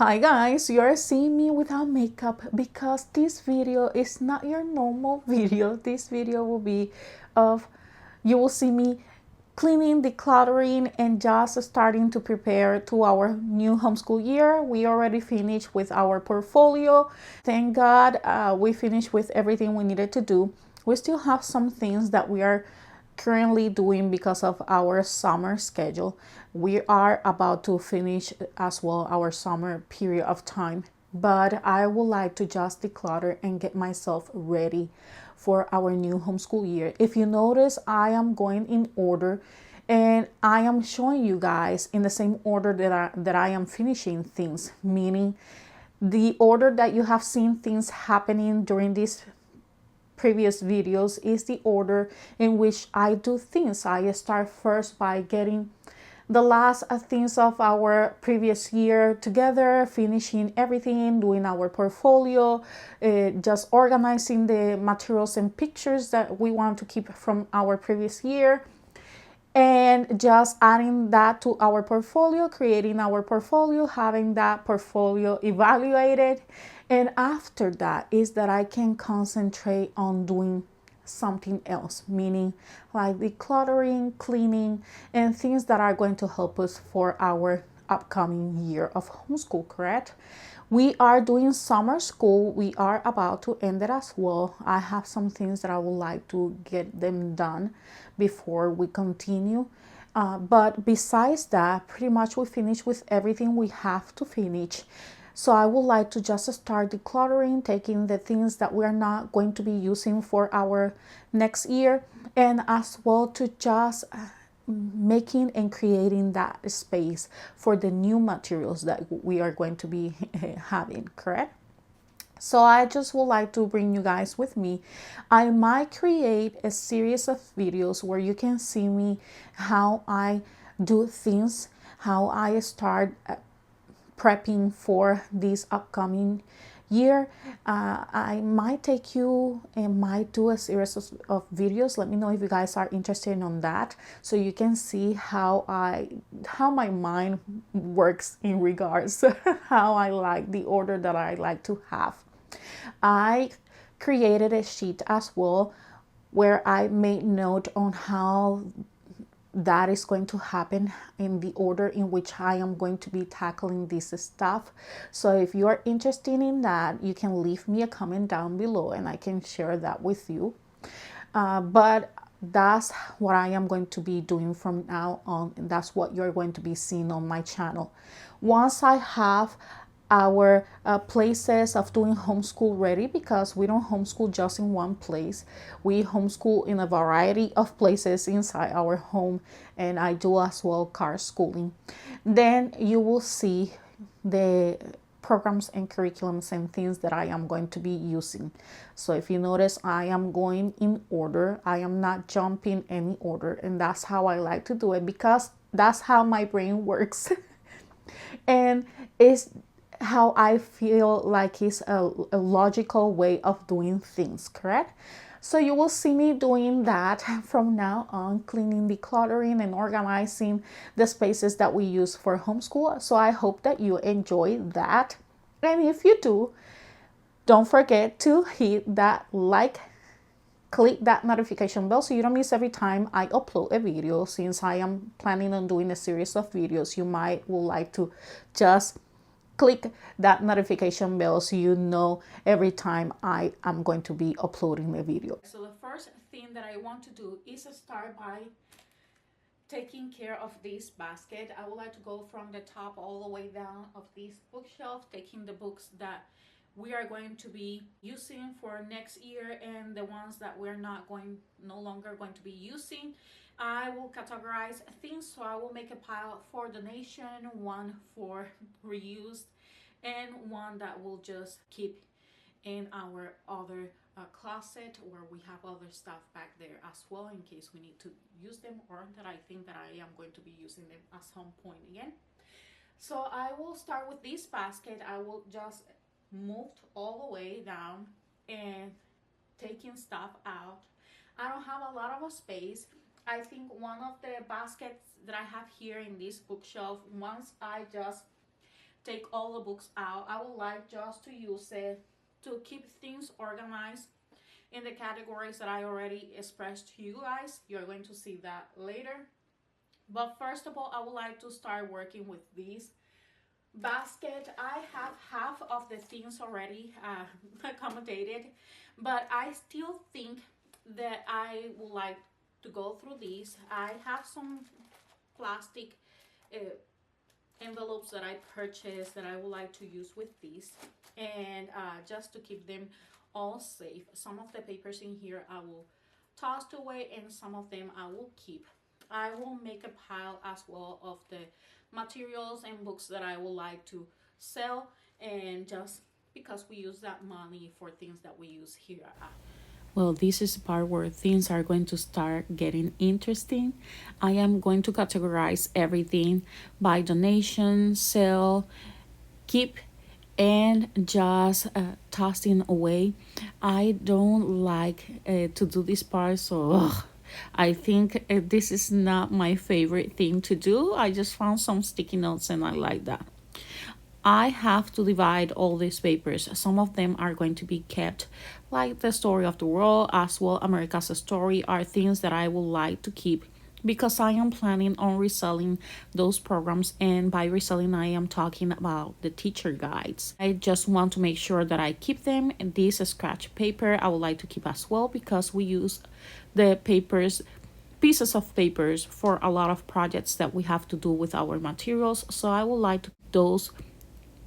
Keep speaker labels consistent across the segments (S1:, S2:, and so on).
S1: Hi guys, you're seeing me without makeup because this video is not your normal video. This video will be of, you will see me cleaning, decluttering, and just starting to prepare to our new homeschool year. We already finished with our portfolio. Thank God we finished with everything we needed to do. We still have some things that we are currently doing because of our summer schedule. We are about to finish as well our summer period of time, but I would like to just declutter and get myself ready for our new homeschool year. If you notice, I am going in order and I am showing you guys in the same order that I am finishing things, meaning the order that you have seen things happening during this previous videos is the order in which I do things. I start first by getting the last things of our previous year together, finishing everything, doing our portfolio, just organizing the materials and pictures that we want to keep from our previous year, and just adding that to our portfolio, creating our portfolio, having that portfolio evaluated. And after that is that I can concentrate on doing something else, meaning like decluttering, cleaning, and things that are going to help us for our upcoming year of homeschool, correct? We are doing summer school. We are about to end it as well. I have some things that I would like to get them done before we continue. But besides that, pretty much we finish with everything we have to finish. So I would like to just start decluttering, taking the things that we're not going to be using for our next year, and as well to just making and creating that space for the new materials that we are going to be having, correct? So I just would like to bring you guys with me. I might create a series of videos where you can see me how I do things, how I start prepping for this upcoming year. I might take you and might do a series of videos. Let me know if you guys are interested on that, so you can see how my mind works in regards how I like the order that I like to have. I created a sheet as well where I made note on how that is going to happen in the order in which I am going to be tackling this stuff. So if you are interested in that, you can leave me a comment down below and I can share that with you. But that's what I am going to be doing from now on, and that's what you're going to be seeing on my channel. Once I have our places of doing homeschool ready, because we don't homeschool just in one place, we homeschool in a variety of places inside our home, and I do as well car schooling. Then you will see the programs and curriculums and things that I am going to be using. So if you notice, I am going in order. I am not jumping any order, and that's how I like to do it because that's how my brain works. And it's how I feel like it's a logical way of doing things, correct? So you will see me doing that from now on, cleaning, decluttering, and organizing the spaces that we use for homeschool. So I hope that you enjoy that. And if you do, don't forget to hit that like, click that notification bell so you don't miss every time I upload a video. Since I am planning on doing a series of videos, you might would like to just click that notification bell so you know every time I am going to be uploading a video. So the first thing that I want to do is start by taking care of this basket. I would like to go from the top all the way down of this bookshelf, taking the books that we are going to be using for next year and the ones that we're no longer going to be using. I will categorize things, so I will make a pile for donation, one for reused, and one that will just keep in our other closet where we have other stuff back there as well in case we need to use them, or that I think that I am going to be using them at some point again. So I will start with this basket. I will just move all the way down and taking stuff out. I don't have a lot of space. I think one of the baskets that I have here in this bookshelf, once I just take all the books out. I would like just to use it to keep things organized in the categories that I already expressed to you guys. You're going to see that later. But first of all, I would like to start working with this basket. I have half of the things already accommodated, but I still think that I would like to go through these. I have some plastic envelopes that I purchased that I would like to use with these, and just to keep them all safe. Some of the papers in here I will toss away, and some of them I will keep. I will make a pile as well of the materials and books that I would like to sell, and just because we use that money for things that we use here at. Well, this is the part where things are going to start getting interesting. I am going to categorize everything by donation, sell, keep, and just tossing away. I don't like to do this part, so I think this is not my favorite thing to do. I just found some sticky notes and I like that. I have to divide all these papers. Some of them are going to be kept, like the story of the world, as well America's story, are things that I would like to keep because I am planning on reselling those programs, and by reselling I am talking about the teacher guides. I just want to make sure that I keep them. And this scratch paper I would like to keep as well because we use the pieces of papers for a lot of projects that we have to do with our materials, so I would like to keep those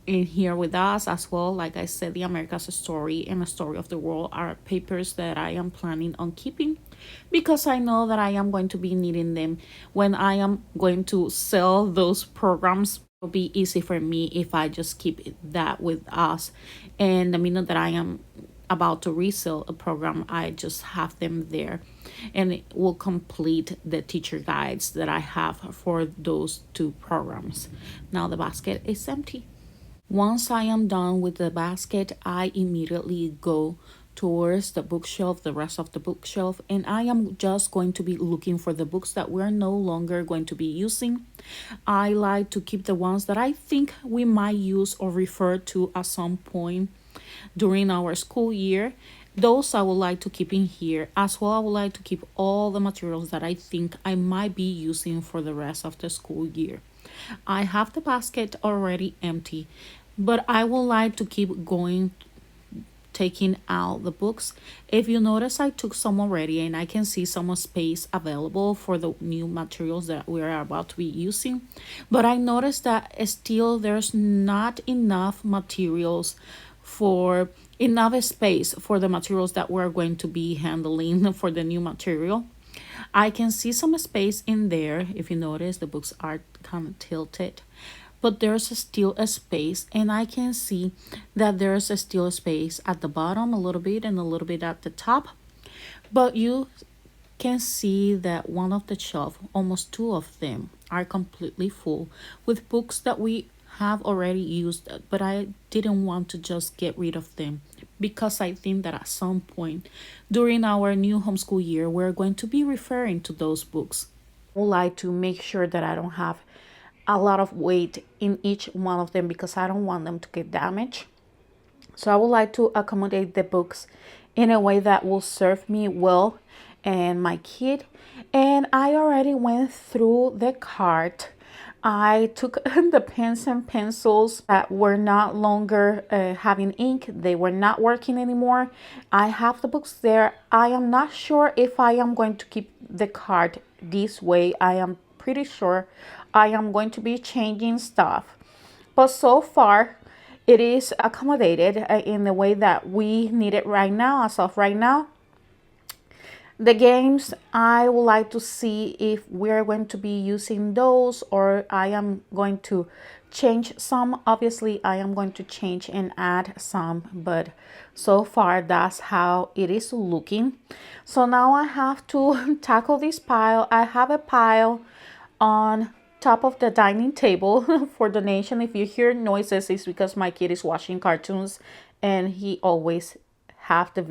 S1: in here with us as well. Like I said, the America's story and the story of the world are papers that I am planning on keeping because I know that I am going to be needing them when I am going to sell those programs. It will be easy for me if I just keep that with us, and the minute that I am about to resell a program, I just have them there, and it will complete the teacher guides that I have for those two programs. Now the basket is empty. Once I am done with the basket, I immediately go towards the bookshelf, the rest of the bookshelf, and I am just going to be looking for the books that we're no longer going to be using. I like to keep the ones that I think we might use or refer to at some point during our school year. Those I would like to keep in here. As well, I would like to keep all the materials that I think I might be using for the rest of the school year. I have the basket already empty, but I would like to keep going, taking out the books. If you notice, I took some already, and I can see some space available for the new materials that we are about to be using. But I noticed that still there's not enough materials for enough space for the materials that we're going to be handling for the new material. I can see some space in there. If you notice, the books are kind of tilted, but there's still a space, and I can see that there's still a space at the bottom a little bit and a little bit at the top. But you can see that one of the shelf, almost two of them, are completely full with books that we have already used, but I didn't want to just get rid of them because I think that at some point during our new homeschool year, we're going to be referring to those books. I would like to make sure that I don't have a lot of weight in each one of them because I don't want them to get damaged. So I would like to accommodate the books in a way that will serve me well and my kid. And I already went through the cart. I took the pens and pencils that were not longer having ink. They were not working anymore. I have the books there. I am not sure if I am going to keep the cart this way. I am pretty sure I am going to be changing stuff. But so far, it is accommodated in the way that we need it right now, as of right now. The games, I would like to see if we're going to be using those or I am going to change some. Obviously, I am going to change and add some, but so far that's how it is looking. So now I have to tackle this pile. I have a pile on top of the dining table for donation. If you hear noises, it's because my kid is watching cartoons and he always have the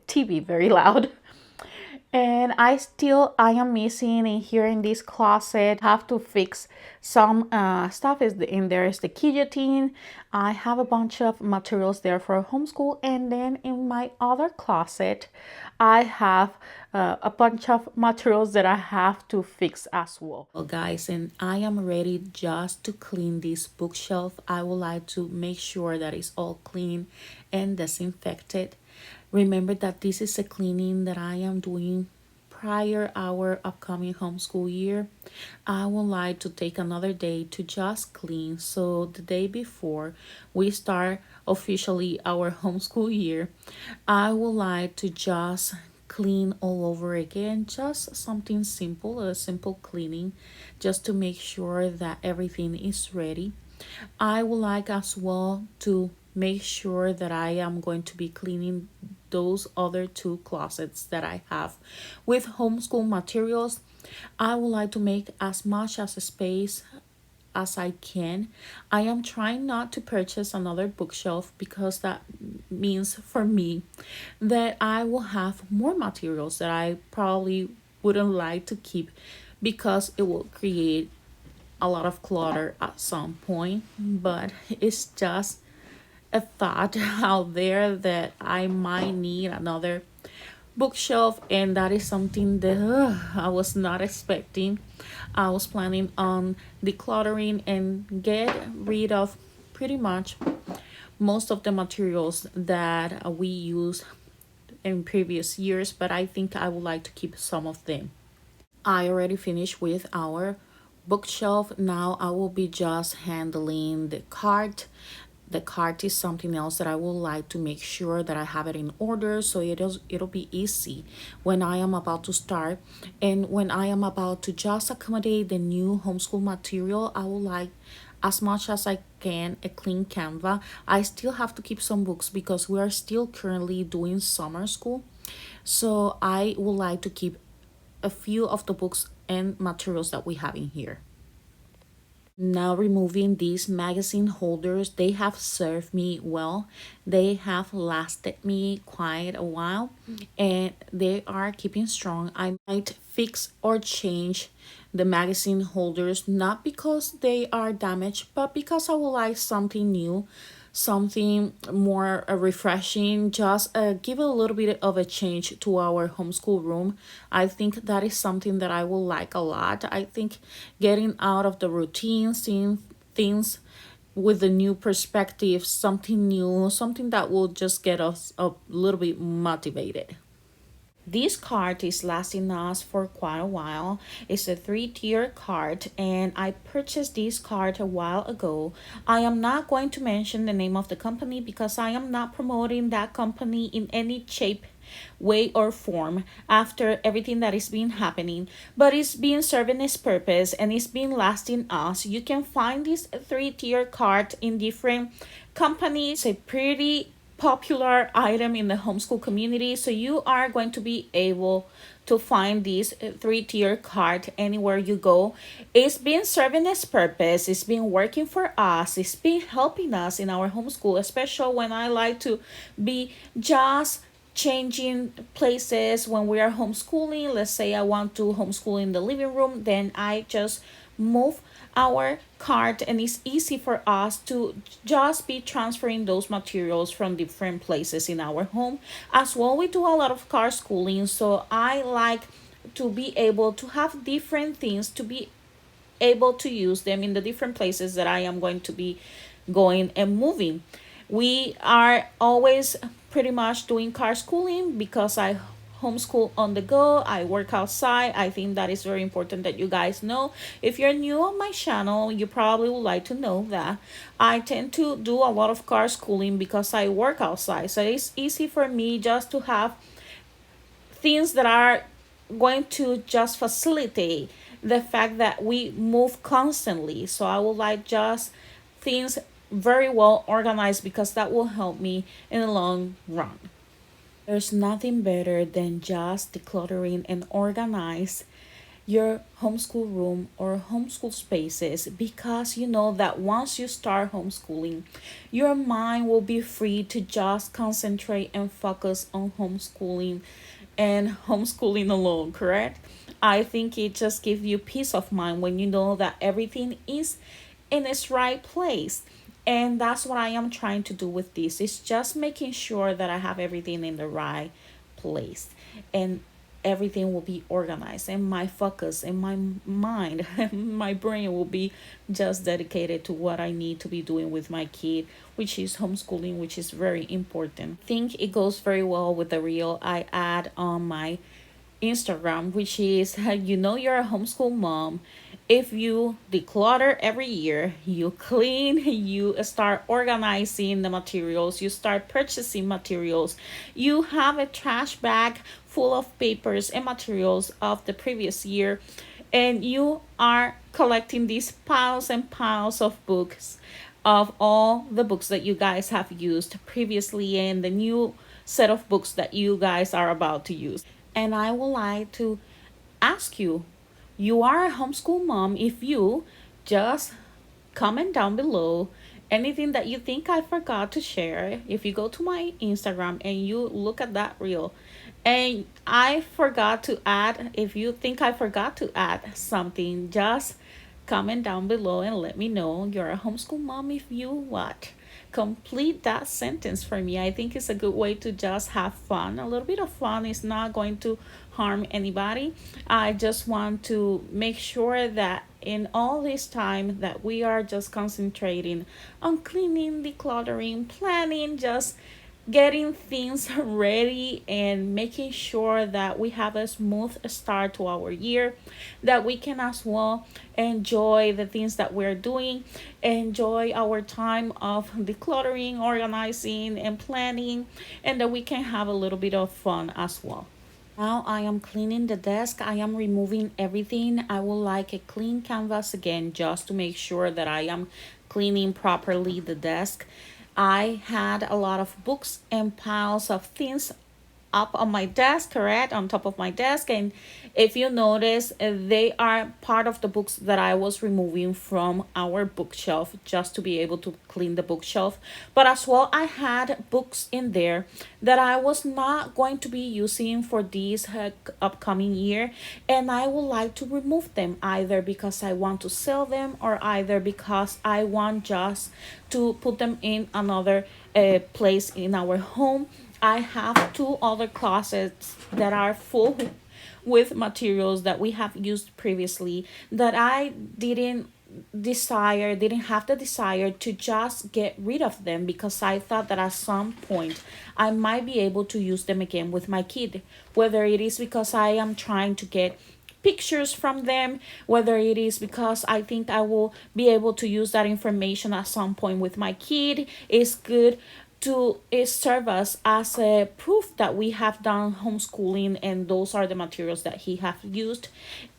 S1: TV very loud. And I am missing in here in this closet. Have to fix some stuff is in there is the guillotine. I have a bunch of materials there for homeschool, and then in my other closet I have a bunch of materials that I have to fix as well, guys. And I am ready just to clean this bookshelf. I would like to make sure that it's all clean and disinfected. Remember that this is a cleaning that I am doing prior our upcoming homeschool year. I would like to take another day to just clean, so the day before we start officially our homeschool year, I would like to just clean all over again. Just something simple, a simple cleaning, just to make sure that everything is ready. I would like as well to make sure that I am going to be cleaning those other two closets that I have with homeschool materials. I would like to make as much as a space as I can. I am trying not to purchase another bookshelf because that means for me that I will have more materials that I probably wouldn't like to keep because it will create a lot of clutter at some point. But it's just a thought out there that I might need another bookshelf, and that is something that I was not expecting. I was planning on decluttering and get rid of pretty much most of the materials that we used in previous years, but I think I would like to keep some of them. I already finished with our bookshelf. Now I will be just handling the cart. The cart is something else that I would like to make sure that I have it in order, so it'll be easy when I am about to start, and when I am about to just accommodate the new homeschool material. I would like as much as I can a clean canvas. I still have to keep some books because we are still currently doing summer school, so I would like to keep a few of the books and materials that we have in here. Now removing these magazine holders, they have served me well. They have lasted me quite a while and they are keeping strong. I might fix or change the magazine holders, not because they are damaged, but because I would like something new, something more refreshing, just give a little bit of a change to our homeschool room. I think that is something that I will like a lot. I think getting out of the routine, seeing things with a new perspective, something new, something that will just get us a little bit motivated. This card is lasting us for quite a while. It's a three-tier card and I purchased this card a while ago. I am not going to mention the name of the company because I am not promoting that company in any shape, way or form after everything that is been happening, but it's been serving its purpose and it's been lasting us. You can find this three-tier card in different companies. It's a pretty popular item in the homeschool community, so you are going to be able to find this three-tier card anywhere you go. It's been serving its purpose, it's been working for us, it's been helping us in our homeschool, especially when I like to be just changing places when we are homeschooling. Let's say I want to homeschool in the living room, then I just move our cart and it's easy for us to just be transferring those materials from different places in our home. As well, we do a lot of car schooling, so I like to be able to have different things to be able to use them in the different places that I am going to be going and moving. We are always pretty much doing car schooling because I homeschool on the go. I work outside. I think that is very important that you guys know. If you're new on my channel, you probably would like to know that I tend to do a lot of car schooling because I work outside. So it's easy for me just to have things that are going to just facilitate the fact that we move constantly. So I would like just things very well organized because that will help me in the long run. There's nothing better than just decluttering and organize your homeschool room or homeschool spaces, because you know that once you start homeschooling, your mind will be free to just concentrate and focus on homeschooling and homeschooling alone, correct? I think it just gives you peace of mind when you know that everything is in its right place. And that's what I am trying to do with this. It's just making sure that I have everything in the right place. And everything will be organized, and my focus and my mind my brain will be just dedicated to what I need to be doing with my kid, which is homeschooling, which is very important. I think it goes very well with the reel I add on my Instagram, which is you know you're a homeschool mom if you declutter every year, you clean, you start organizing the materials, you start purchasing materials, you have a trash bag full of papers and materials of the previous year, and you are collecting these piles and piles of books, of all the books that you guys have used previously and the new set of books that you guys are about to use. And I would like to ask you, you are a homeschool mom, if you just comment down below anything that you think I forgot to share. If you go to my Instagram and you look at that reel and I forgot to add, if you think I forgot to add something, just comment down below and let me know you're a homeschool mom. If you what, complete that sentence for me. I think it's a good way to just have fun. A little bit of fun is not going to harm anybody. I just want to make sure that in all this time that we are just concentrating on cleaning, decluttering, planning, just getting things ready and making sure that we have a smooth start to our year, that we can as well enjoy the things that we're doing, enjoy our time of decluttering, organizing, and planning, and that we can have a little bit of fun as well. Now I am cleaning the desk. I am removing everything. I would like a clean canvas again just to make sure that I am cleaning properly the desk. I had a lot of books and piles of things up on my desk, correct, on top of my desk. And if you notice, they are part of the books that I was removing from our bookshelf just to be able to clean the bookshelf. But as well, I had books in there that I was not going to be using for this upcoming year, and I would like to remove them, either because I want to sell them or either because I want just to put them in another place in our home. I have two other closets that are full with materials that we have used previously that I didn't have the desire to just get rid of them, because I thought that at some point I might be able to use them again with my kid, whether it is because I am trying to get pictures from them, whether it is because I think I will be able to use that information at some point with my kid. It's good to serve us as a proof that we have done homeschooling and those are the materials that he have used,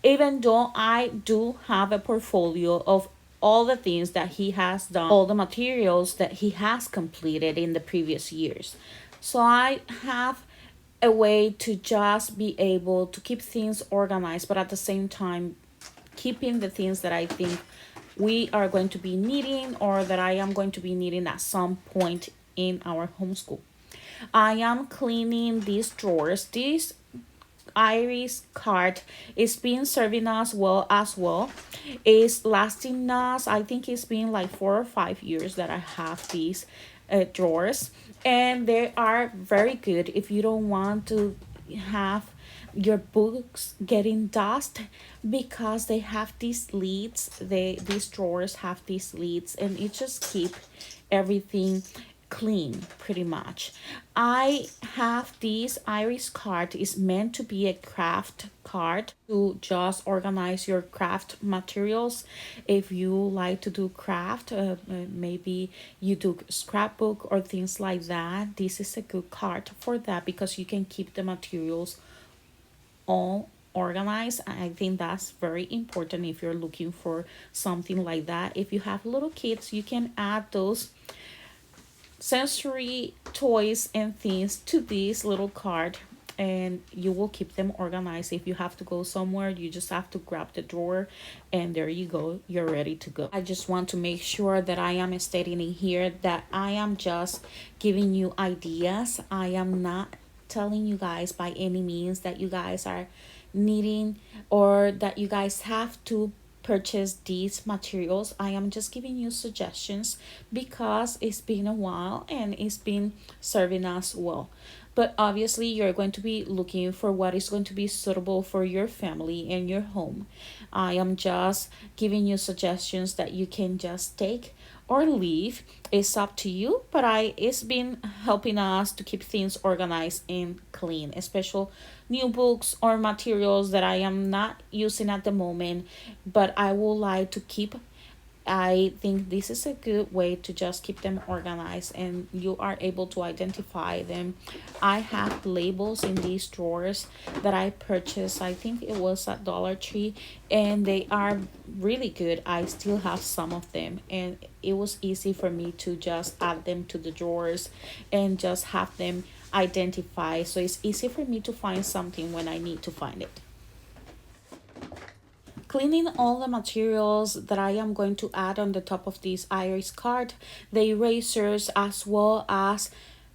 S1: even though I do have a portfolio of all the things that he has done, all the materials that he has completed in the previous years. So I have a way to just be able to keep things organized, but at the same time keeping the things that I think we are going to be needing or that I am going to be needing at some point in our homeschool. I am cleaning these drawers. This Iris card is been serving us well as well. It's lasting us. I think it's been like 4 or 5 years that I have these drawers, and they are very good if you don't want to have your books getting dust, because they have these lids. These drawers have these lids, and it just keep everything clean pretty much. I have this Iris card. Is meant to be a craft card to just organize your craft materials. If you like to do craft, maybe you do scrapbook or things like that, this is a good card for that, because you can keep the materials all organized. I think that's very important if you're looking for something like that. If you have little kids, you can add those sensory toys and things to this little card, and you will keep them organized. If you have to go somewhere, you just have to grab the drawer and there you go, you're ready to go. I just want to make sure that I am stating in here that I am just giving you ideas. I am not telling you guys by any means that you guys are needing or that you guys have to purchase these materials. I am just giving you suggestions because it's been a while and it's been serving us well. But obviously, you're going to be looking for what is going to be suitable for your family and your home. I am just giving you suggestions that you can just take or leave. It's up to you, but it's been helping us to keep things organized and clean, especially new books or materials that I am not using at the moment, but I would like to keep. I think this is a good way to just keep them organized and you are able to identify them. I have labels in these drawers that I purchased. I think it was at Dollar Tree and they are really good. I still have some of them and it was easy for me to just add them to the drawers and just have them identify. So it's easy for me to find something when I need to find it. Cleaning all the materials that I am going to add on the top of this iris card, the erasers as well as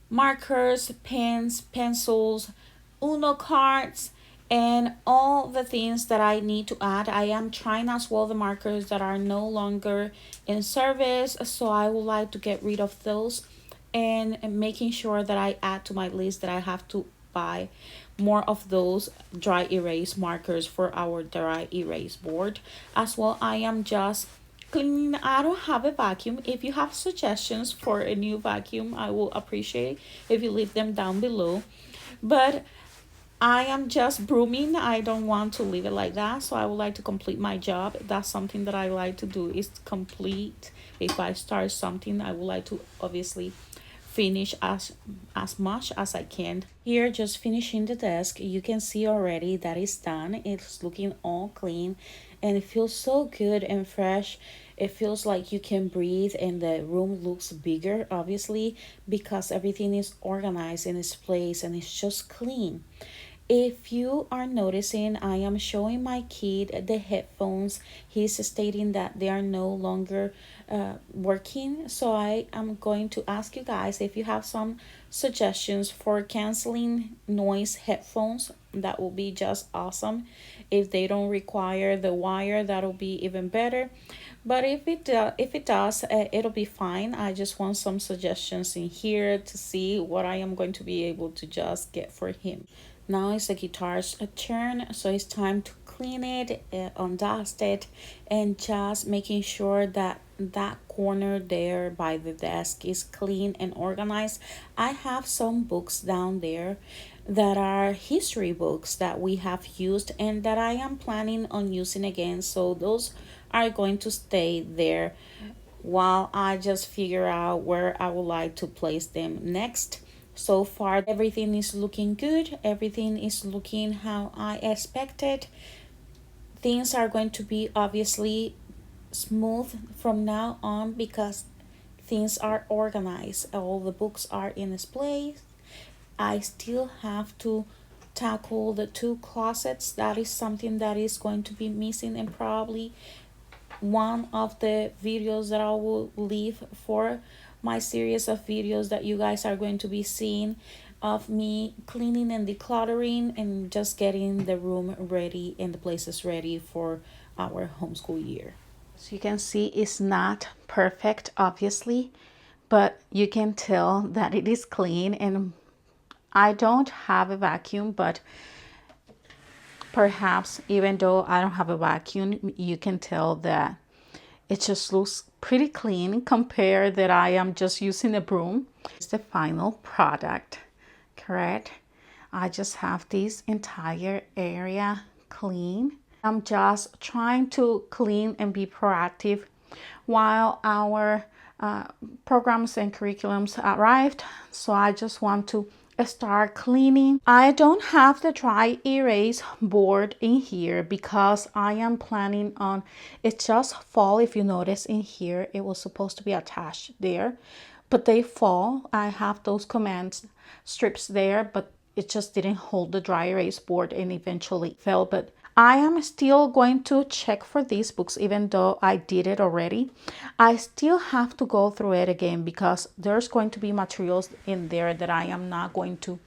S1: markers, pens, pencils, Uno cards, and all the things that I need to add. I am trying as well the markers that are no longer in service, so I would like to get rid of those and making sure that I add to my list that I have to buy more of those dry erase markers for our dry erase board. As well, I am just cleaning. I don't have a vacuum. If you have suggestions for a new vacuum, I will appreciate if you leave them down below. But I am just brooming. I don't want to leave it like that, so I would like to complete my job. That's something that I like to do, is complete. If I start something, I would like to obviously finish as much as I can. Here, just finishing the desk, you can see already that it's done. It's looking all clean and it feels so good and fresh. It feels like you can breathe and the room looks bigger, obviously, because everything is organized in its place and it's just clean. If you are noticing, I am showing my kid the headphones. He's stating that they are no longer working. So I am going to ask you guys if you have some suggestions for canceling noise headphones. That will be just awesome. If they don't require the wire, that'll be even better. But if it does, it'll be fine. I just want some suggestions in here to see what I am going to be able to just get for him. Now it's the guitar's turn, so it's time to clean it, undust it, and just making sure that that corner there by the desk is clean and organized. I have some books down there that are history books that we have used and that I am planning on using again, so those are going to stay there while I just figure out where I would like to place them next. So far, everything is looking good. Everything is looking how I expected. Things are going to be obviously smooth from now on because things are organized. All the books are in its place. I still have to tackle the two closets. That is something that is going to be missing and probably one of the videos that I will leave for my series of videos that you guys are going to be seeing of me cleaning and decluttering and just getting the room ready and the places ready for our homeschool year. So you can see it's not perfect, obviously, but you can tell that it is clean. And I don't have a vacuum, but perhaps even though I don't have a vacuum, you can tell that it just looks pretty clean compared that I am just using a broom. It's the final product, correct? I just have this entire area clean. I'm just trying to clean and be proactive while our programs and curriculums arrived. So I just want to start cleaning. I don't have the dry erase board in here because I am planning on it just fall. If you notice in here, it was supposed to be attached there, but they fall. I have those command strips there, but it just didn't hold the dry erase board and eventually fell. But I am still going to check for these books, even though I did it already. I still have to go through it again because there's going to be materials in there that I am not going to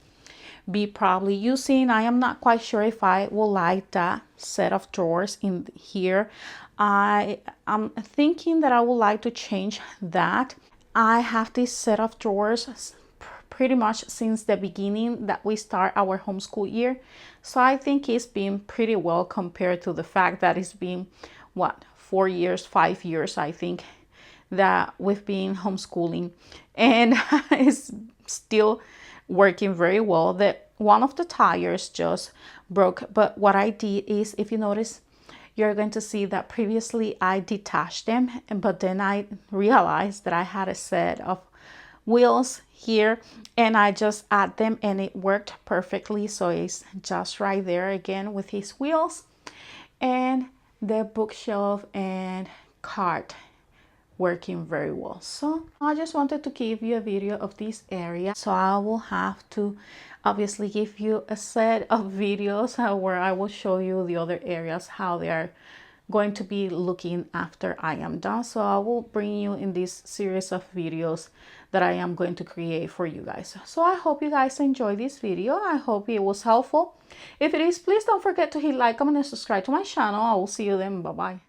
S1: be probably using. I am not quite sure if I will like that set of drawers in here. I'm thinking that I would like to change that. I have this set of drawers pretty much since the beginning that we start our homeschool year. So I think it's been pretty well compared to the fact that it's been, what, 4 years, 5 years, I think, that we've been homeschooling. And it's still working very well. That one of the tires just broke. But what I did is, if you notice, you're going to see that previously I detached them, but then I realized that I had a set of wheels here and I just add them and it worked perfectly. So it's just right there again with his wheels, and the bookshelf and cart working very well. So I just wanted to give you a video of this area. So I will have to obviously give you a set of videos where I will show you the other areas, how they are going to be looking after I am done. So I will bring you in this series of videos that I am going to create for you guys. So I hope you guys enjoyed this video. I hope it was helpful. If it is, please don't forget to hit like, comment, and subscribe to my channel. I will see you then. Bye bye.